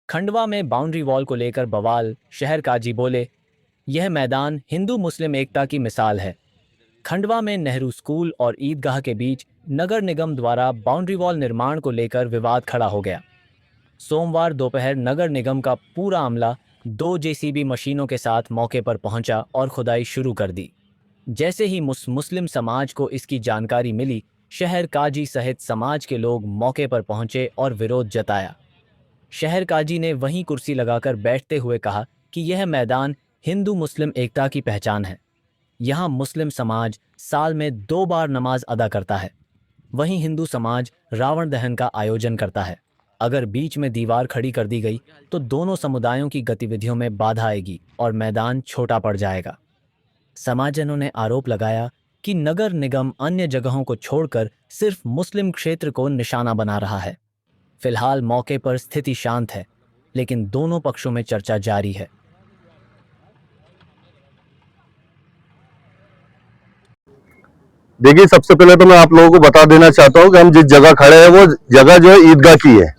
खंडवा में boundary wall को लेकर बवाल, शहर काजी बोले, यह मैदान हिंदू मुस्लिम एकता की मिसाल है। खंडवा में नेहरू स्कूल और ईदगाह के बीच नगर निगम द्वारा बाउंड्री वॉल निर्माण को लेकर विवाद खड़ा हो गया। सोमवार दोपहर नगर निगम का पूरा अमला 2 जेसीबी मशीनों के साथ मौके पर पहुंचा और खुदाई शुरू कर दी। जैसे ही मुस्लिम समाज को इसकी जानकारी मिली, शहर काजी सहित समाज के लोग मौके पर पहुंचे और विरोध जताया। शहर काजी ने वहीं कुर्सी लगाकर बैठते हुए कहा कि यह मैदान हिंदू मुस्लिम एकता की पहचान है। यहाँ मुस्लिम समाज साल में 2 बार नमाज अदा करता है, वहीं हिंदू समाज रावण दहन का आयोजन करता है। अगर बीच में दीवार खड़ी कर दी गई तो दोनों समुदायों की गतिविधियों में बाधा आएगी और मैदान छोटा पड़ जाएगा। समाजजनों ने आरोप लगाया कि नगर निगम अन्य जगहों को छोड़कर सिर्फ मुस्लिम क्षेत्र को निशाना बना रहा है। फिलहाल मौके पर स्थिति शांत है, लेकिन दोनों पक्षों में चर्चा जारी है। देखिए, सबसे पहले तो मैं आप लोगों को बता देना चाहता हूं कि हम जिस जगह खड़े हैं वो जगह जो है ईदगाह की है।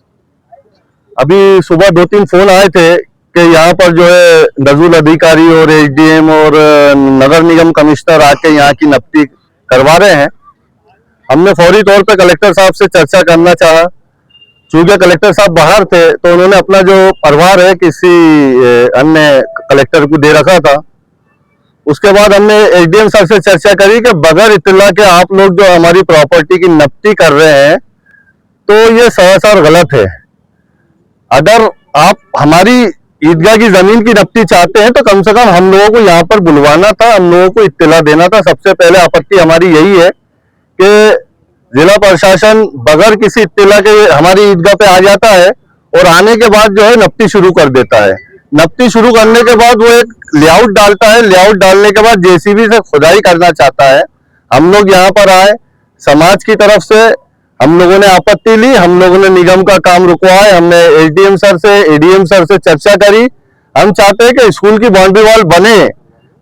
अभी सुबह 2-3 फोन आए थे कि यहाँ पर जो है नजरुल अधिकारी और एसडीएम और नगर निगम कमिश्नर आके यहाँ की नपटी करवा रहे हैं। हमने फौरी तौर पे कलेक्टर साहब से चर्चा करना चाहा। चूंकि कलेक्टर साहब बाहर थे तो उन्होंने अपना जो प्रभार है किसी अन्य कलेक्टर को दे रखा था। उसके बाद हमने एसडीएम सर से चर्चा करी कि बगैर इत्तला के आप लोग जो हमारी प्रॉपर्टी की नपटी कर रहे हैं तो ये सरासर गलत है। अगर आप हमारी ईदगाह की जमीन की नपटी चाहते हैं तो कम से कम हम लोगों को यहाँ पर बुलवाना था, हम लोगों को इत्तला देना था। सबसे पहले आपत्ति हमारी यही है कि जिला प्रशासन बगैर किसी इत्तला के हमारी ईदगाह पे आ जाता है और आने के बाद जो है नपटी शुरू कर देता है। नपटी शुरू करने के बाद वो एक लेआउट डालता है, लेआउट डालने के बाद जेसीबी से खुदाई करना चाहता है। हम लोग यहाँ पर आए, समाज की तरफ से हम लोगों ने आपत्ति ली, हम लोगों ने निगम का काम रुकवाया, हमने एसडीएम सर से एडीएम सर से चर्चा करी। हम चाहते हैं कि स्कूल की बाउंड्री वॉल बने,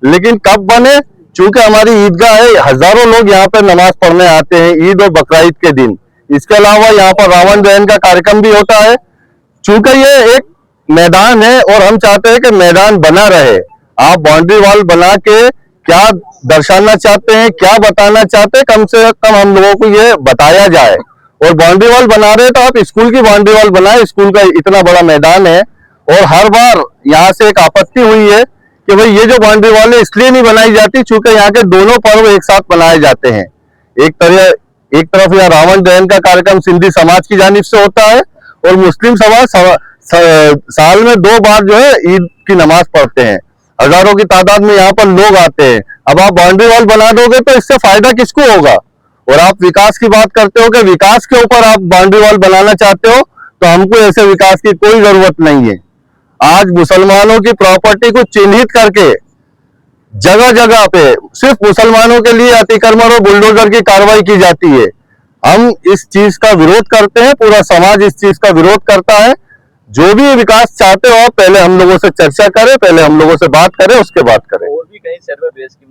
लेकिन कब बने? चूंकि हमारी ईदगाह है, हजारों लोग यहाँ पर नमाज पढ़ने आते हैं ईद और बकरीद के दिन। इसके अलावा यहाँ पर रावण दहन का कार्यक्रम भी होता है। चूंकि ये एक मैदान है और हम चाहते हैं कि मैदान बना रहे। आप बाउंड्री वॉल बना के क्या दर्शाना चाहते हैं, क्या बताना चाहते हैं, कम से कम हम लोगों को ये बताया जाए। और बाउंड्री वॉल बना रहे तो आप स्कूल की बाउंड्री वॉल बनाए, स्कूल का इतना बड़ा मैदान है। और हर बार यहाँ से एक आपत्ति हुई है कि भाई ये जो बाउंड्री वॉल है इसलिए नहीं बनाई जाती चूंकि यहाँ के दोनों पर्व एक साथ मनाए जाते हैं। एक तरफ यहाँ रावण दहन का कार्यक्रम सिंधी समाज की जानिब से होता है और मुस्लिम समाज साल में 2 बार जो है ईद की नमाज पढ़ते हैं। हजारों की तादाद में यहाँ पर लोग आते हैं। अब आप बाउंड्री वॉल बना दोगे तो इससे फायदा किसको होगा? और आप विकास की बात करते हो कि विकास के ऊपर आप बाउंड्री वॉल बनाना चाहते हो, तो हमको ऐसे विकास की कोई जरूरत नहीं है। आज मुसलमानों की प्रॉपर्टी को चिन्हित करके जगह जगह पे सिर्फ मुसलमानों के लिए अतिक्रमण और बुलडोजर की कार्रवाई की जाती है। हम इस चीज का विरोध करते हैं, पूरा समाज इस चीज का विरोध करता है। जो भी विकास चाहते हो पहले हम लोगों से चर्चा करें, पहले हम लोगों से बात करें, उसके बाद करें। और भी कई सर्वे बेस की